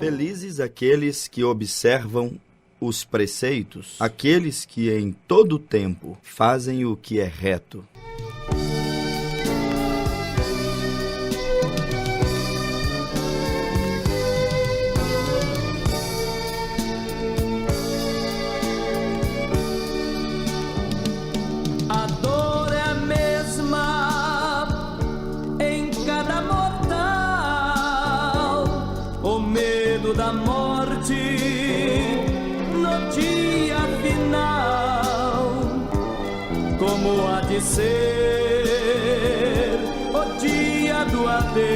Felizes aqueles que observam os preceitos, aqueles que em todo tempo fazem o que é reto. A dor é a mesma em cada mortal, o medo da morte no dia final. Como há de ser o dia do adeus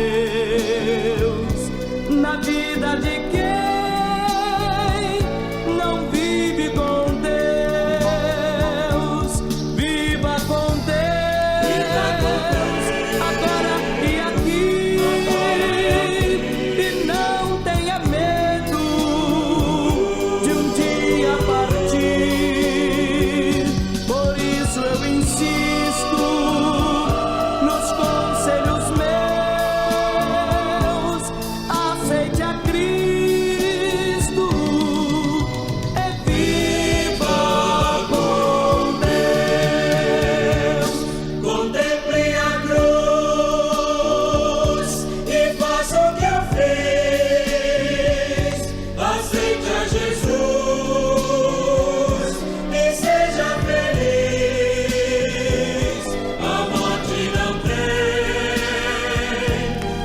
na vida de quem não vive com Deus. Viva com Deus, agora e aqui, e não tenha medo de um dia partir. Por isso eu insisto nos conselhos meus: aceite a Cristo e viva com Deus. Contemple a cruz e faça o que eu fiz. Aceite a Jesus e seja feliz. A morte não tem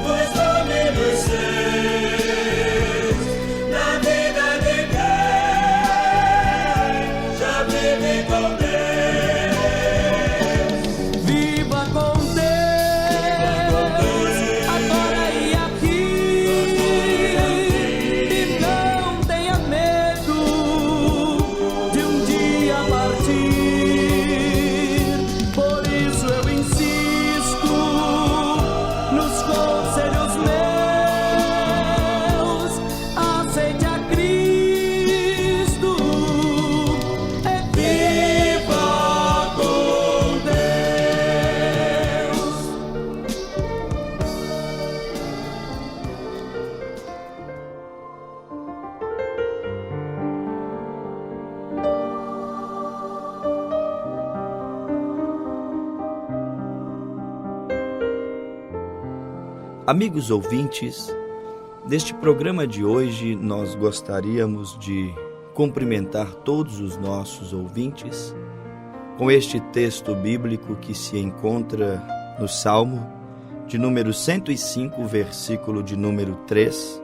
os domínios seus na vida de quem já vive com Deus. Viva com Deus, agora e aqui, e não tenha medo de um dia partir. Por isso eu insisto nos conselhos meus: aceite a Cristo e viva com Deus. Amigos ouvintes, neste programa de hoje nós gostaríamos de cumprimentar todos os nossos ouvintes com este texto bíblico que se encontra no Salmo de número 105, versículo de número 3,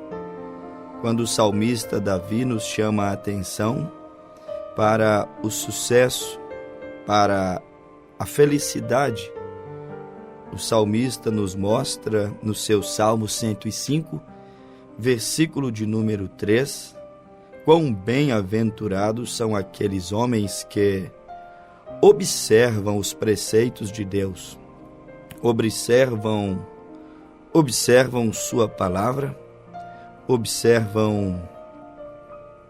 quando o salmista Davi nos chama a atenção para o sucesso, para a felicidade. O salmista nos mostra no seu Salmo 105, versículo de número 3, quão bem-aventurados são aqueles homens que observam os preceitos de Deus, observam sua palavra, observam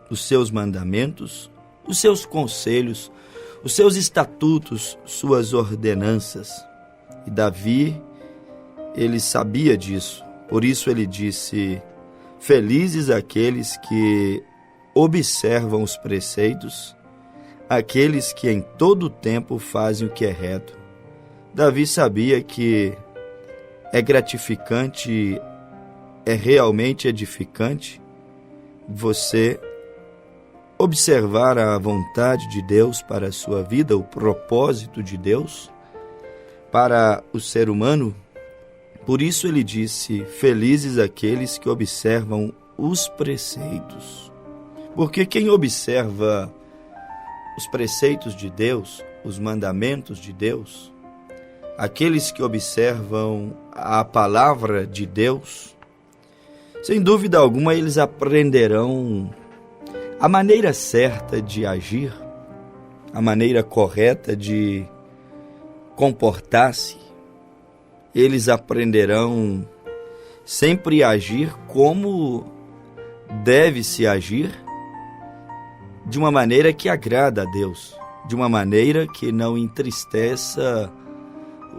os seus mandamentos, os seus conselhos, os seus estatutos, suas ordenanças. E Davi, ele sabia disso, por isso ele disse: felizes aqueles que observam os preceitos, aqueles que em todo tempo fazem o que é reto. Davi sabia que é gratificante, é realmente edificante você observar a vontade de Deus para a sua vida, o propósito de Deus para o ser humano. Por isso ele disse: felizes aqueles que observam os preceitos. Porque quem observa os preceitos de Deus, os mandamentos de Deus, aqueles que observam a palavra de Deus, sem dúvida alguma eles aprenderão a maneira certa de agir, a maneira correta de comportar-se. Eles aprenderão sempre a agir como deve-se agir, de uma maneira que agrada a Deus, de uma maneira que não entristeça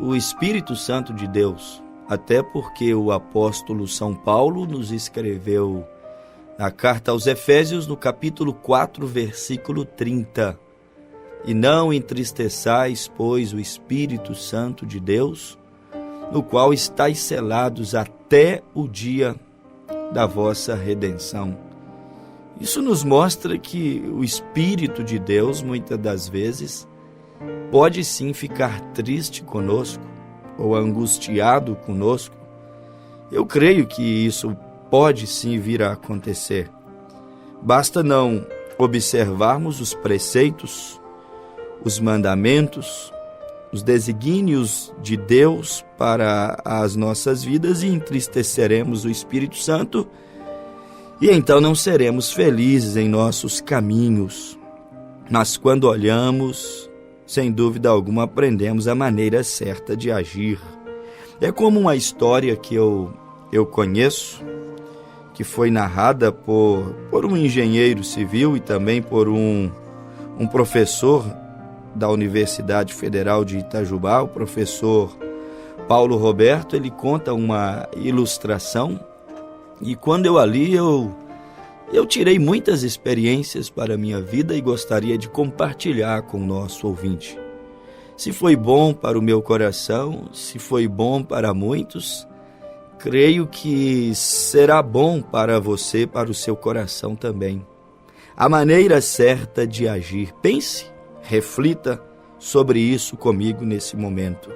o Espírito Santo de Deus. Até porque o apóstolo São Paulo nos escreveu Na carta aos Efésios, no capítulo 4, versículo 30. E não entristeçais, pois, o Espírito Santo de Deus, no qual estáis selados até o dia da vossa redenção. Isso nos mostra que o Espírito de Deus, muitas das vezes, pode sim ficar triste conosco ou angustiado conosco. Eu creio que isso pode sim vir a acontecer. Basta não observarmos os preceitos, os mandamentos, os desígnios de Deus para as nossas vidas e entristeceremos o Espírito Santo e então não seremos felizes em nossos caminhos. Mas quando olhamos, sem dúvida alguma, aprendemos a maneira certa de agir. É como uma história que eu conheço, que foi narrada por um engenheiro civil e também por um professor da Universidade Federal de Itajubá, o professor Paulo Roberto. Ele conta uma ilustração e quando eu a li, eu tirei muitas experiências para a minha vida e gostaria de compartilhar com o nosso ouvinte. Se foi bom para o meu coração, se foi bom para muitos, creio que será bom para você, para o seu coração também. A maneira certa de agir. Pense, reflita sobre isso comigo nesse momento.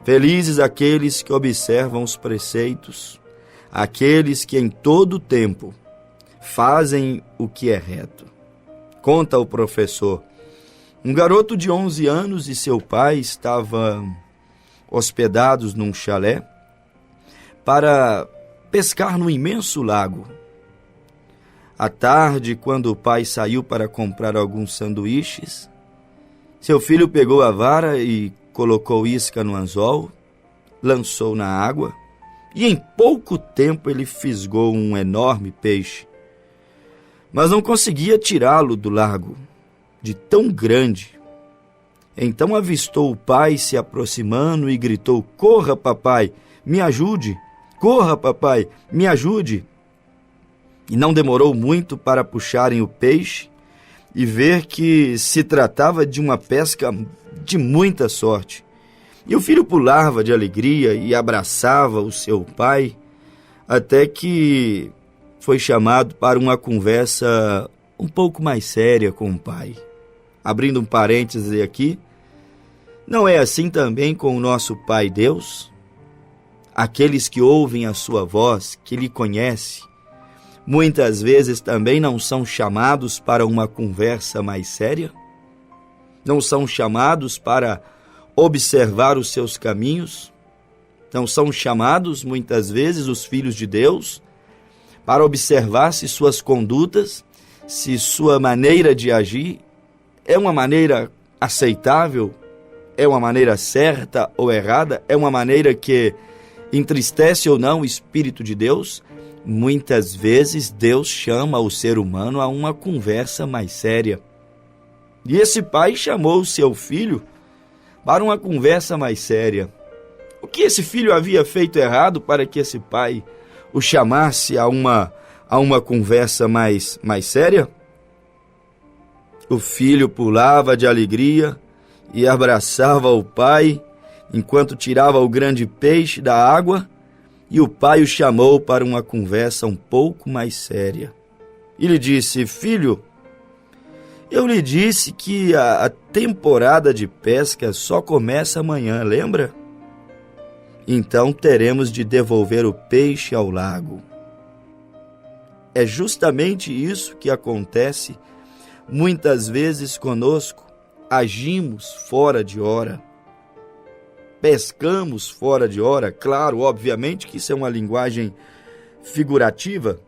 Felizes aqueles que observam os preceitos, aqueles que em todo o tempo fazem o que é reto. Conta o professor. Um garoto de 11 anos e seu pai estavam hospedados num chalé para pescar no imenso lago. À tarde, quando o pai saiu para comprar alguns sanduíches, seu filho pegou a vara e colocou isca no anzol, lançou na água e em pouco tempo ele fisgou um enorme peixe. Mas não conseguia tirá-lo do lago, de tão grande. Então avistou o pai se aproximando e gritou: "Corra, papai, me ajude! Corra, papai, me ajude!" E não demorou muito para puxarem o peixe e ver que se tratava de uma pesca de muita sorte. E o filho pulava de alegria e abraçava o seu pai, até que foi chamado para uma conversa um pouco mais séria com o pai. Abrindo um parêntese aqui, não é assim também com o nosso Pai Deus? Aqueles que ouvem a sua voz, que lhe conhecem, muitas vezes também não são chamados para uma conversa mais séria? Não são chamados para observar os seus caminhos? Não são chamados, muitas vezes, os filhos de Deus, para observar se suas condutas, se sua maneira de agir é uma maneira aceitável, é uma maneira certa ou errada, é uma maneira que entristece ou não o Espírito de Deus? Muitas vezes Deus chama o ser humano a uma conversa mais séria. E esse pai chamou o seu filho para uma conversa mais séria. O que esse filho havia feito errado para que esse pai o chamasse a uma conversa mais séria? O filho pulava de alegria e abraçava o pai enquanto tirava o grande peixe da água, e o pai o chamou para uma conversa um pouco mais séria. E lhe disse: "Filho, eu lhe disse que a temporada de pesca só começa amanhã, lembra? Então teremos de devolver o peixe ao lago." É justamente isso que acontece muitas vezes conosco. Agimos fora de hora, pescamos fora de hora. Claro, obviamente que isso é uma linguagem figurativa.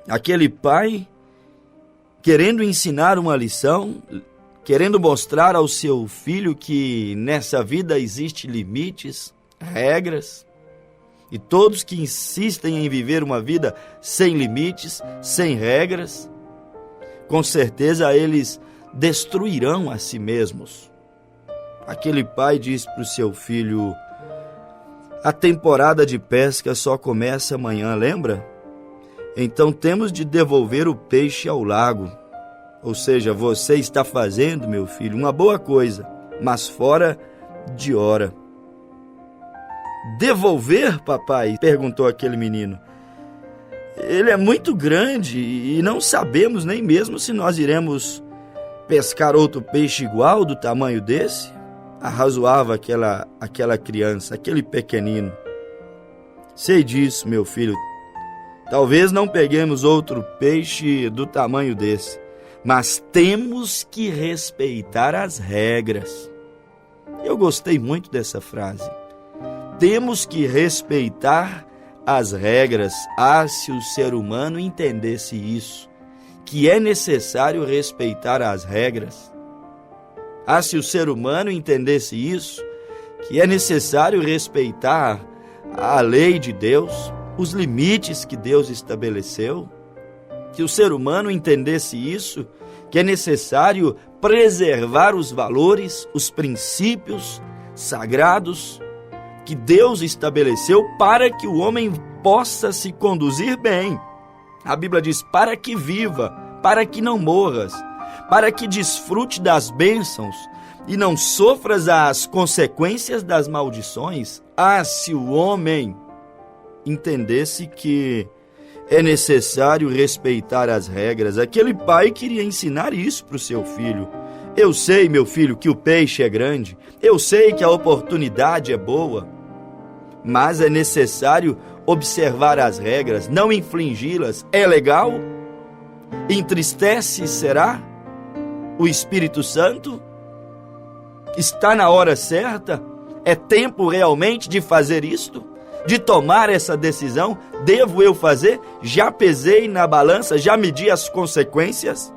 Aquele pai, querendo ensinar uma lição, querendo mostrar ao seu filho que nessa vida existem limites, regras, e todos que insistem em viver uma vida sem limites, sem regras, com certeza eles destruirão a si mesmos. Aquele pai diz para o seu filho: "A temporada de pesca só começa amanhã, lembra? então temos de devolver o peixe ao lago. Ou seja, você está fazendo, meu filho, uma boa coisa, mas fora de hora. Devolver, papai? Perguntou aquele menino. Ele é muito grande e não sabemos nem mesmo se nós iremos pescar outro peixe igual do tamanho desse. Arrazoava aquela criança, aquele pequenino. Sei disso, meu filho. Talvez não peguemos outro peixe do tamanho desse, mas temos que respeitar as regras. Eu gostei muito dessa frase. Temos que respeitar as regras. Se o ser humano entendesse isso, que é necessário respeitar as regras. Se o ser humano entendesse isso, que é necessário respeitar a lei de Deus, os limites que Deus estabeleceu, que o ser humano entendesse isso, que é necessário preservar os valores, os princípios sagrados que Deus estabeleceu para que o homem possa se conduzir bem. A Bíblia diz, para que viva, para que não morras, para que desfrute das bênçãos e não sofras as consequências das maldições. Se o homem entendesse que é necessário respeitar as regras, aquele pai queria ensinar isso para o seu filho. Eu sei, meu filho, que o peixe é grande, eu sei que a oportunidade é boa, mas é necessário observar as regras, não infringi-las. É legal? Entristece, será? O Espírito Santo? Está na hora certa? É tempo realmente de fazer isto? De tomar essa decisão? Devo eu fazer? Já pesei na balança? Já medi as consequências?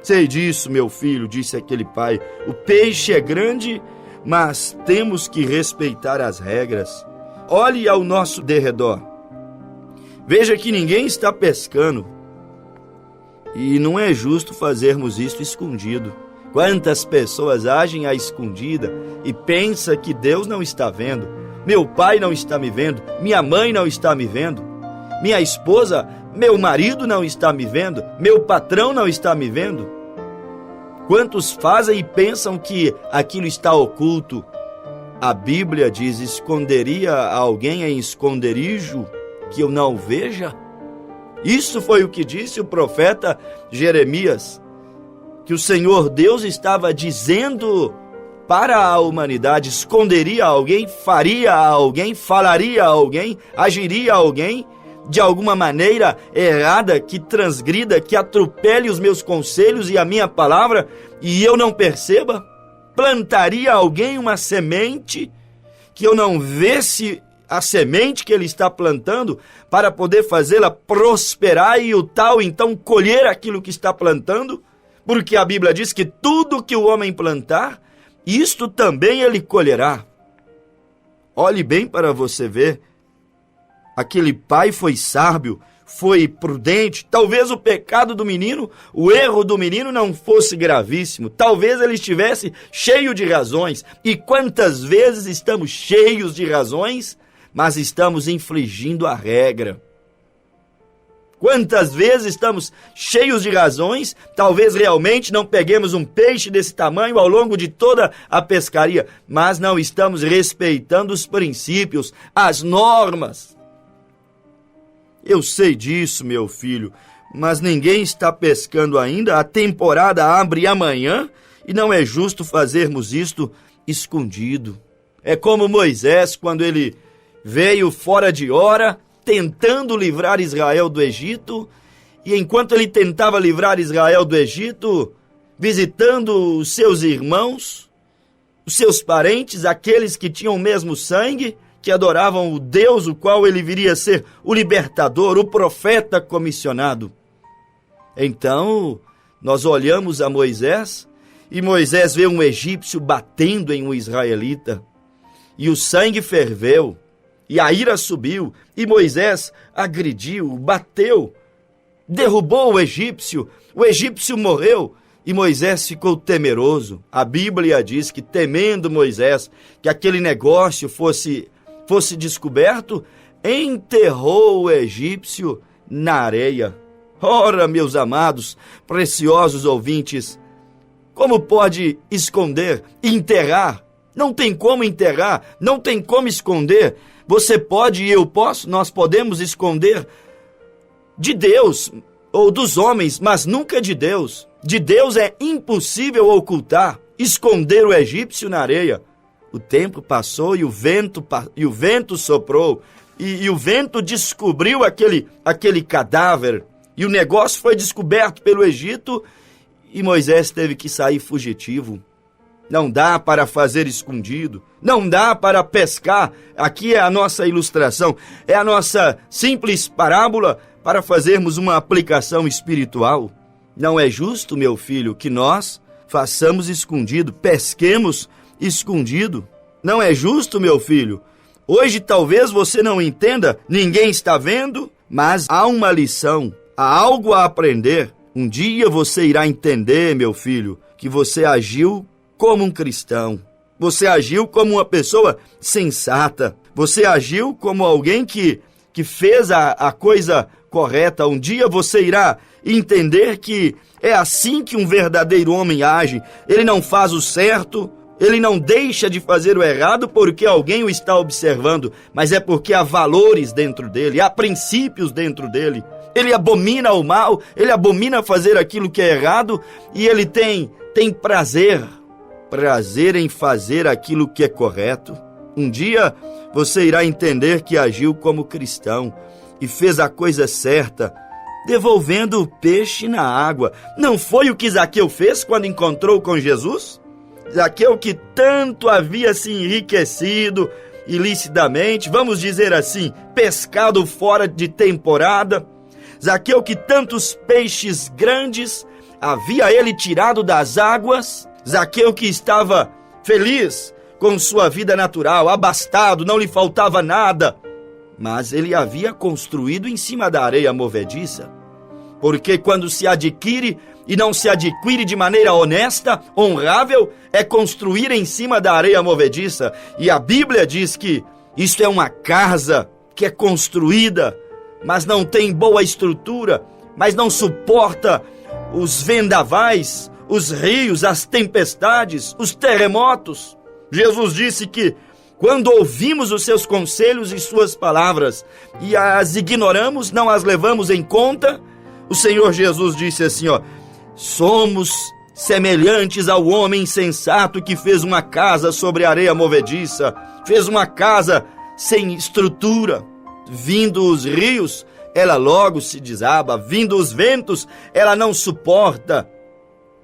Sei disso, meu filho, disse aquele pai. O peixe é grande, mas temos que respeitar as regras. Olhe ao nosso derredor. Veja que ninguém está pescando. E não é justo fazermos isso escondido. Quantas pessoas agem à escondida e pensam que Deus não está vendo. Meu pai não está me vendo, minha mãe não está me vendo, minha esposa, meu marido não está me vendo, meu patrão não está me vendo. Quantos fazem e pensam que aquilo está oculto? A Bíblia diz, esconderia alguém em esconderijo que eu não veja? Isso foi o que disse o profeta Jeremias, que o Senhor Deus estava dizendo para a humanidade: esconderia alguém, faria alguém, falaria alguém, agiria alguém de alguma maneira errada, que transgrida, que atropele os meus conselhos e a minha palavra, e eu não perceba? Plantaria alguém uma semente que eu não visse a semente que ele está plantando para poder fazê-la prosperar e o tal então colher aquilo que está plantando? Porque a Bíblia diz que tudo que o homem plantar, isto também ele colherá. Olhe bem para você ver. Aquele pai foi sábio, foi prudente. Talvez o pecado do menino, o erro do menino não fosse gravíssimo. Talvez ele estivesse cheio de razões. E quantas vezes estamos cheios de razões, mas estamos infringindo a regra? Quantas vezes estamos cheios de razões, talvez realmente não peguemos um peixe desse tamanho ao longo de toda a pescaria, mas não estamos respeitando os princípios, as normas. Eu sei disso, meu filho, mas ninguém está pescando ainda, a temporada abre amanhã e não é justo fazermos isto escondido. É como Moisés, quando ele veio fora de hora, tentando livrar Israel do Egito, e enquanto ele tentava livrar Israel do Egito, visitando os seus irmãos, os seus parentes, aqueles que tinham o mesmo sangue, que adoravam o Deus, o qual ele viria a ser o libertador, o profeta comissionado. Então, nós olhamos a Moisés, e Moisés vê um egípcio batendo em um israelita, e o sangue ferveu, e a ira subiu, e Moisés agrediu, bateu, derrubou o egípcio morreu, e Moisés ficou temeroso. A Bíblia diz que, temendo Moisés que aquele negócio fosse descoberto, enterrou o egípcio na areia. Ora, meus amados, preciosos ouvintes, como pode esconder, enterrar? Não tem como enterrar, não tem como esconder. Você pode e eu posso, nós podemos esconder de Deus ou dos homens, mas nunca de Deus. De Deus é impossível ocultar, esconder o egípcio na areia. O tempo passou e o vento soprou, e o vento descobriu aquele cadáver, e o negócio foi descoberto pelo Egito, e Moisés teve que sair fugitivo. Não dá para fazer escondido, não dá para pescar. Aqui é a nossa ilustração, é a nossa simples parábola para fazermos uma aplicação espiritual. Não é justo, meu filho, que nós façamos escondido, pesquemos escondido. Não é justo, meu filho. Hoje talvez você não entenda, ninguém está vendo, mas há uma lição, há algo a aprender. Um dia você irá entender, meu filho, que você agiu como um cristão. Você agiu como uma pessoa sensata. Você agiu como alguém que fez a coisa correta. Um dia você irá entender que é assim que um verdadeiro homem age. Ele não faz o certo, ele não deixa de fazer o errado porque alguém o está observando, mas é porque há valores dentro dele, há princípios dentro dele. Ele abomina o mal, ele abomina fazer aquilo que é errado e ele tem prazer em fazer aquilo que é correto. Um dia você irá entender que agiu como cristão e fez a coisa certa, devolvendo o peixe na água. Não foi o que Zaqueu fez quando encontrou com Jesus? Zaqueu, que tanto havia se enriquecido ilicitamente, vamos dizer assim, pescado fora de temporada. Zaqueu, que tantos peixes grandes havia ele tirado das águas. Zaqueu, que estava feliz com sua vida natural, abastado, não lhe faltava nada. Mas ele havia construído em cima da areia movediça. Porque quando se adquire e não se adquire de maneira honesta, honrável, é construir em cima da areia movediça. E a Bíblia diz que isto é uma casa que é construída, mas não tem boa estrutura, mas não suporta os vendavais, os rios, as tempestades, os terremotos. Jesus disse que quando ouvimos os seus conselhos e suas palavras e as ignoramos, não as levamos em conta, o Senhor Jesus disse assim, somos semelhantes ao homem insensato que fez uma casa sobre areia movediça, fez uma casa sem estrutura. Vindo os rios, ela logo se desaba, vindo os ventos, ela não suporta.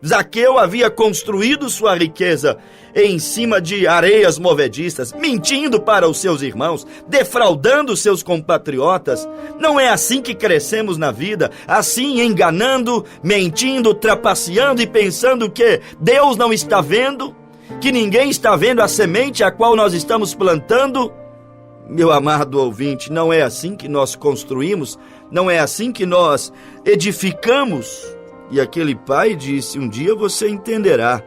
Zaqueu havia construído sua riqueza em cima de areias movediças, mentindo para os seus irmãos, defraudando seus compatriotas. Não é assim que crescemos na vida, assim enganando, mentindo, trapaceando e pensando que Deus não está vendo, que ninguém está vendo a semente a qual nós estamos plantando. Meu amado ouvinte, não é assim que nós construímos, não é assim que nós edificamos. E aquele pai disse, um dia você entenderá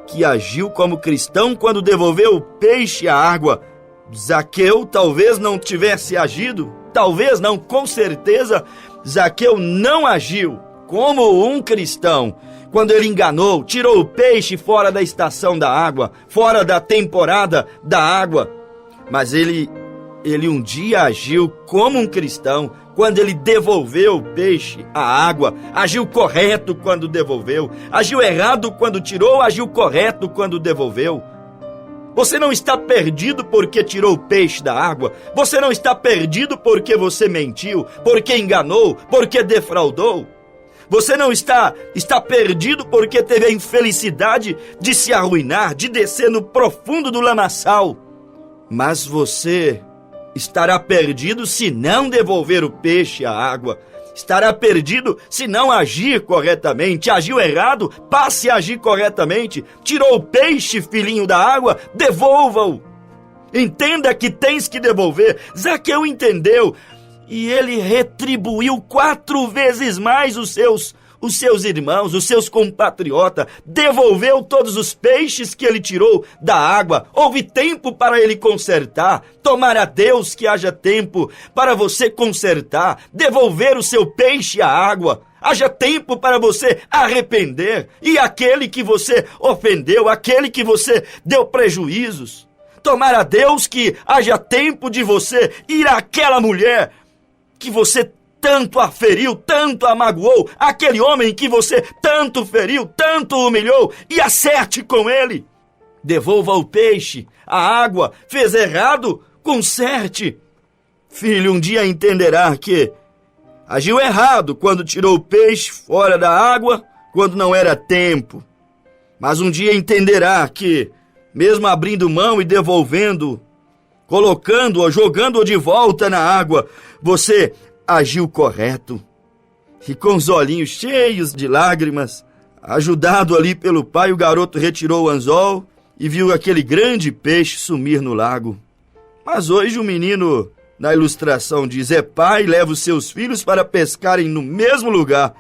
que agiu como cristão quando devolveu o peixe à água. Zaqueu talvez não tivesse agido, talvez não, com certeza, Zaqueu não agiu como um cristão quando ele enganou, tirou o peixe fora da estação da água, fora da temporada da água. Mas ele um dia agiu como um cristão quando ele devolveu o peixe à água. Agiu correto quando devolveu, agiu errado quando tirou, agiu correto quando devolveu. Você não está perdido porque tirou o peixe da água, você não está perdido porque você mentiu, porque enganou, porque defraudou. Você não está perdido porque teve a infelicidade de se arruinar, de descer no profundo do lamaçal. Mas você estará perdido se não devolver o peixe à água. Estará perdido se não agir corretamente. Agiu errado, passe a agir corretamente. Tirou o peixe, filhinho da água, devolva-o. Entenda que tens que devolver. Zaqueu entendeu e ele retribuiu 4 vezes mais os os seus irmãos, os seus compatriotas, devolveu todos os peixes que ele tirou da água. Houve tempo para ele consertar. Tomara a Deus que haja tempo para você consertar, devolver o seu peixe à água. Haja tempo para você arrepender. E aquele que você ofendeu, aquele que você deu prejuízos. Tomara a Deus que haja tempo de você ir àquela mulher que você tanto a feriu, tanto a magoou, aquele homem que você tanto feriu, tanto humilhou, e acerte com ele. Devolva o peixe, a água, fez errado, conserte. Filho, um dia entenderá que agiu errado quando tirou o peixe fora da água, quando não era tempo. Mas um dia entenderá que, mesmo abrindo mão e devolvendo, colocando-o, jogando-o de volta na água, você agiu correto. E com os olhinhos cheios de lágrimas, ajudado ali pelo pai, o garoto retirou o anzol e viu aquele grande peixe sumir no lago. Mas hoje o menino, na ilustração, diz: é pai, leva os seus filhos para pescarem no mesmo lugar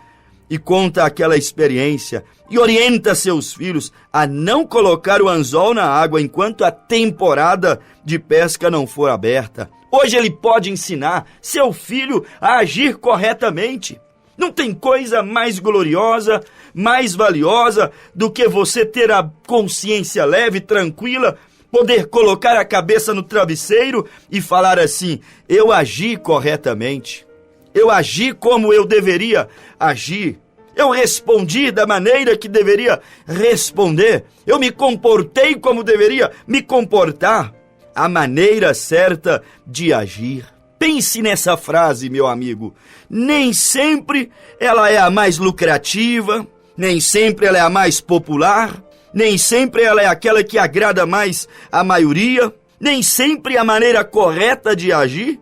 e conta aquela experiência e orienta seus filhos a não colocar o anzol na água enquanto a temporada de pesca não for aberta. Hoje ele pode ensinar seu filho a agir corretamente. Não tem coisa mais gloriosa, mais valiosa do que você ter a consciência leve, tranquila, poder colocar a cabeça no travesseiro e falar assim: eu agi corretamente, eu agi como eu deveria agir, eu respondi da maneira que deveria responder, eu me comportei como deveria me comportar. A maneira certa de agir. Pense nessa frase, meu amigo. Nem sempre ela é a mais lucrativa, nem sempre ela é a mais popular, nem sempre ela é aquela que agrada mais a maioria, nem sempre a maneira correta de agir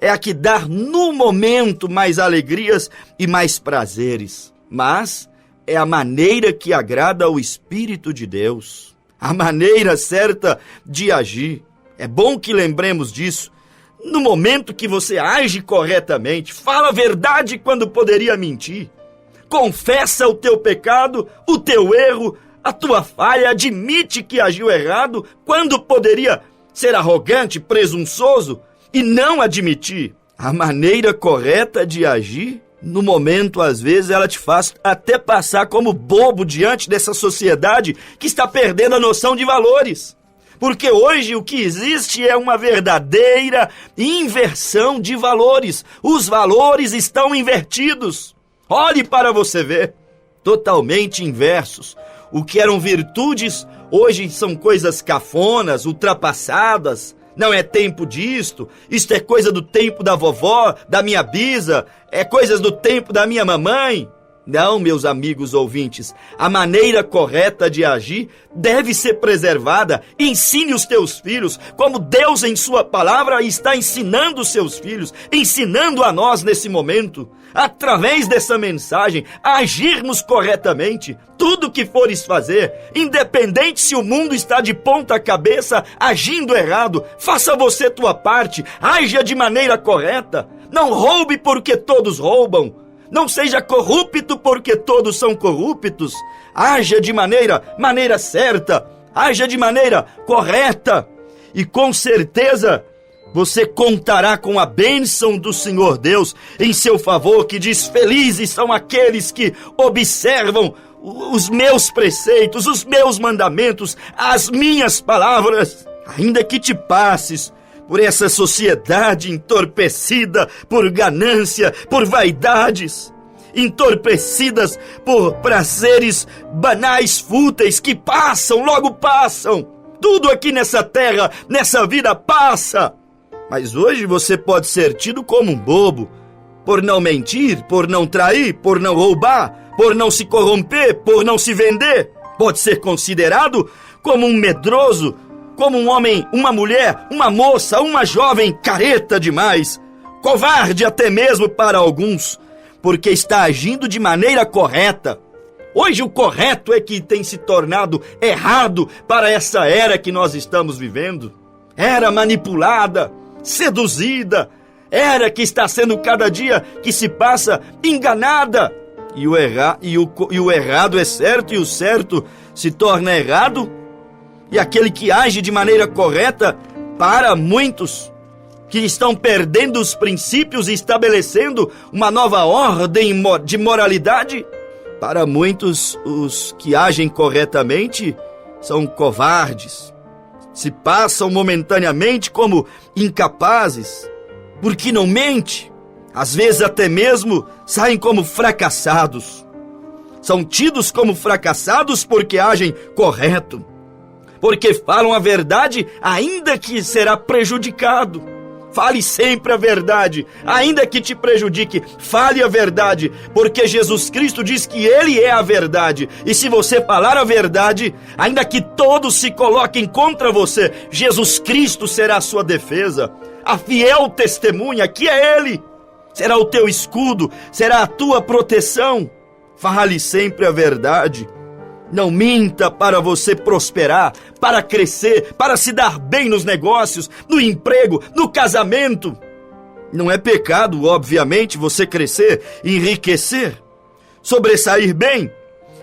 é a que dá no momento mais alegrias e mais prazeres. Mas é a maneira que agrada ao Espírito de Deus, a maneira certa de agir. É bom que lembremos disso. No momento que você age corretamente, fala a verdade quando poderia mentir, confessa o teu pecado, o teu erro, a tua falha, admite que agiu errado quando poderia ser arrogante, presunçoso e não admitir. A maneira correta de agir, no momento, às vezes, ela te faz até passar como bobo diante dessa sociedade que está perdendo a noção de valores. Porque hoje o que existe é uma verdadeira inversão de valores. Os valores estão invertidos. Olhe para você ver. Totalmente inversos. O que eram virtudes, hoje são coisas cafonas, ultrapassadas. Não é tempo disto. Isto é coisa do tempo da vovó, da minha bisa. É coisas do tempo da minha mamãe. Não, meus amigos ouvintes, a maneira correta de agir deve ser preservada. Ensine os teus filhos, como Deus em sua palavra está ensinando os seus filhos, ensinando a nós nesse momento, através dessa mensagem, a agirmos corretamente. Tudo que fores fazer, independente se o mundo está de ponta cabeça agindo errado, faça você tua parte, haja de maneira correta. Não roube porque todos roubam. Não seja corrupto porque todos são corruptos. Haja de maneira certa. Haja de maneira correta. E com certeza você contará com a bênção do Senhor Deus em seu favor, que diz: felizes são aqueles que observam os meus preceitos, os meus mandamentos, as minhas palavras. Ainda que te passes por essa sociedade entorpecida por ganância, por vaidades, entorpecidas por prazeres banais, fúteis, que passam, logo passam. Tudo aqui nessa terra, nessa vida passa. Mas hoje você pode ser tido como um bobo, por não mentir, por não trair, por não roubar, por não se corromper, por não se vender. Pode ser considerado como um medroso, como um homem, uma mulher, uma moça, uma jovem careta demais, covarde até mesmo para alguns, porque está agindo de maneira correta. Hoje o correto é que tem se tornado errado para essa era que nós estamos vivendo. Era manipulada, seduzida, era que está sendo cada dia que se passa enganada. e o errado é certo, e o certo se torna errado, e aquele que age de maneira correta, para muitos que estão perdendo os princípios e estabelecendo uma nova ordem de moralidade, para muitos os que agem corretamente são covardes, se passam momentaneamente como incapazes, porque não mente, às vezes até mesmo saem como fracassados. São tidos como fracassados porque agem correto, porque falam a verdade ainda que será prejudicado. Fale sempre a verdade, ainda que te prejudique, fale a verdade, porque Jesus Cristo diz que Ele é a verdade. E se você falar a verdade, ainda que todos se coloquem contra você, Jesus Cristo será a sua defesa. A fiel testemunha, que é Ele, será o teu escudo, será a tua proteção. Fale sempre a verdade. Não minta para você prosperar, para crescer, para se dar bem nos negócios, no emprego, no casamento. Não é pecado, obviamente, você crescer, enriquecer, sobressair bem.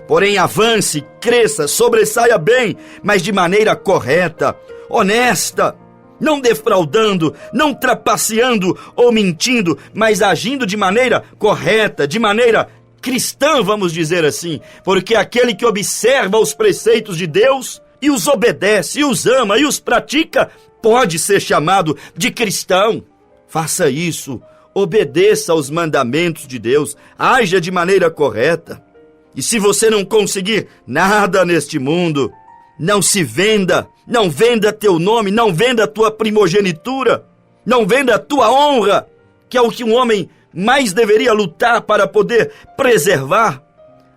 Porém, avance, cresça, sobressaia bem, mas de maneira correta, honesta, não defraudando, não trapaceando ou mentindo, mas agindo de maneira correta, de maneira cristã, vamos dizer assim, porque aquele que observa os preceitos de Deus e os obedece, e os ama, e os pratica, pode ser chamado de cristão. Faça isso, obedeça aos mandamentos de Deus, haja de maneira correta. E se você não conseguir nada neste mundo, não se venda, não venda teu nome, não venda tua primogenitura, não venda a tua honra, que é o que um homem mais deveria lutar para poder preservar.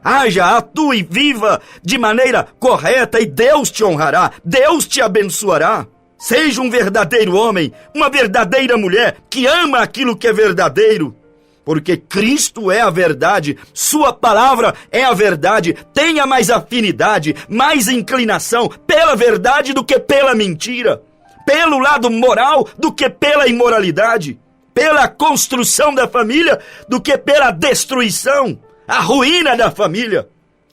Haja, atue, viva de maneira correta e Deus te honrará, Deus te abençoará. Seja um verdadeiro homem, uma verdadeira mulher que ama aquilo que é verdadeiro, porque Cristo é a verdade, sua palavra é a verdade. Tenha mais afinidade, mais inclinação pela verdade do que pela mentira, pelo lado moral do que pela imoralidade, pela construção da família do que pela destruição, a ruína da família.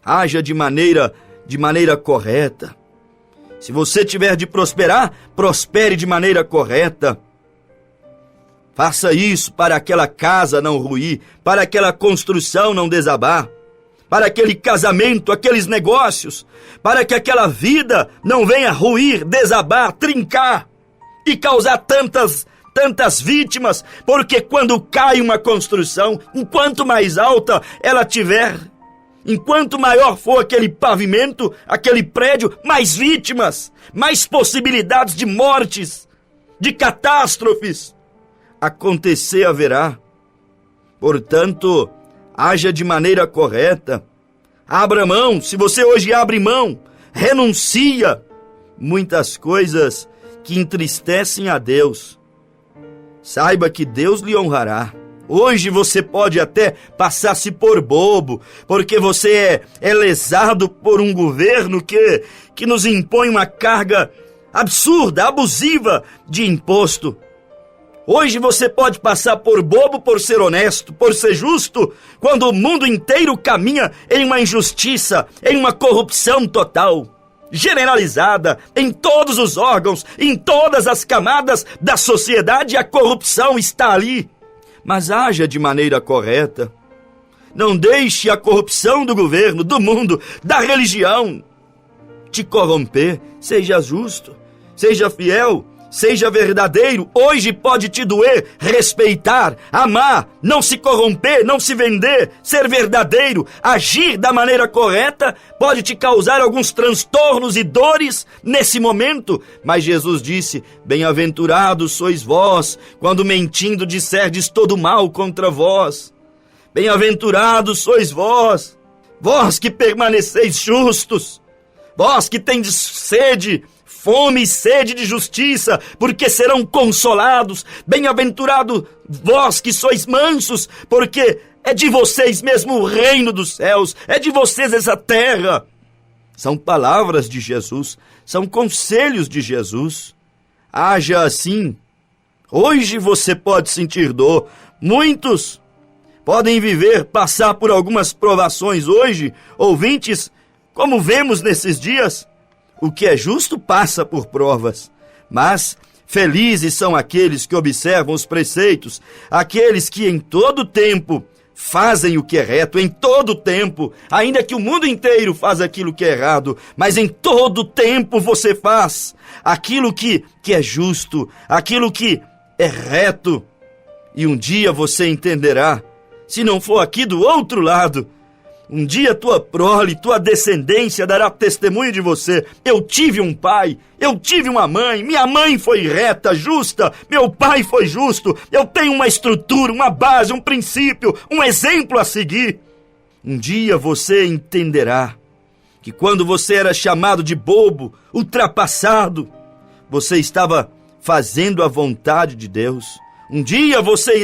Haja de maneira correta. Se você tiver de prosperar, prospere de maneira correta. Faça isso para aquela casa não ruir, para aquela construção não desabar, para aquele casamento, aqueles negócios, para que aquela vida não venha ruir, desabar, trincar e causar tantas vítimas, porque quando cai uma construção, enquanto mais alta ela tiver, enquanto maior for aquele pavimento, aquele prédio, mais vítimas, mais possibilidades de mortes, de catástrofes acontecer haverá. Portanto, haja de maneira correta, abra mão. Se você hoje abre mão, renuncia muitas coisas que entristecem a Deus, saiba que Deus lhe honrará. Hoje você pode até passar-se por bobo, porque você é lesado por um governo que nos impõe uma carga absurda, abusiva de imposto. Hoje você pode passar por bobo por ser honesto, por ser justo, quando o mundo inteiro caminha em uma injustiça, em uma corrupção total, generalizada, em todos os órgãos, em todas as camadas da sociedade. A corrupção está ali. Mas haja de maneira correta. Não deixe a corrupção do governo, do mundo, da religião te corromper. Seja justo, seja fiel, seja verdadeiro. Hoje pode te doer respeitar, amar, não se corromper, não se vender, ser verdadeiro, agir da maneira correta. Pode te causar alguns transtornos e dores nesse momento, mas Jesus disse: bem-aventurados sois vós, quando mentindo disserdes todo mal contra vós. Bem-aventurados sois vós, vós que permaneceis justos, vós que tendes sede, fome e sede de justiça, porque serão consolados. Bem-aventurado vós que sois mansos, porque é de vocês mesmo o reino dos céus, é de vocês essa terra. São palavras de Jesus, são conselhos de Jesus. Haja assim. Hoje você pode sentir dor, muitos podem viver, passar por algumas provações hoje, ouvintes, como vemos nesses dias. O que é justo passa por provas, mas felizes são aqueles que observam os preceitos, aqueles que em todo tempo fazem o que é reto, em todo tempo, ainda que o mundo inteiro faz aquilo que é errado, mas em todo tempo você faz aquilo que é justo, aquilo que é reto. E um dia você entenderá, se não for aqui do outro lado, um dia tua prole, tua descendência dará testemunho de você. Eu tive um pai, eu tive uma mãe, minha mãe foi reta, justa, meu pai foi justo, eu tenho uma estrutura, uma base, um princípio, um exemplo a seguir. Um dia você entenderá que quando você era chamado de bobo, ultrapassado, você estava fazendo a vontade de Deus. Um dia você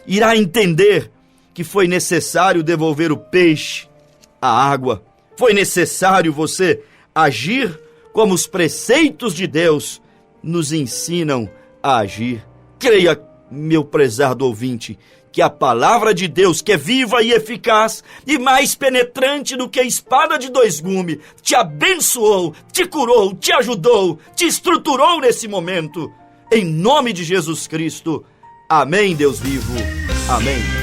irá entender que foi necessário devolver o peixe, a água. Foi necessário você agir como os preceitos de Deus nos ensinam a agir. Creia, meu prezado ouvinte, que a palavra de Deus, que é viva e eficaz e mais penetrante do que a espada de dois gumes, te abençoou, te curou, te ajudou, te estruturou nesse momento. Em nome de Jesus Cristo. Amém, Deus vivo. Amém.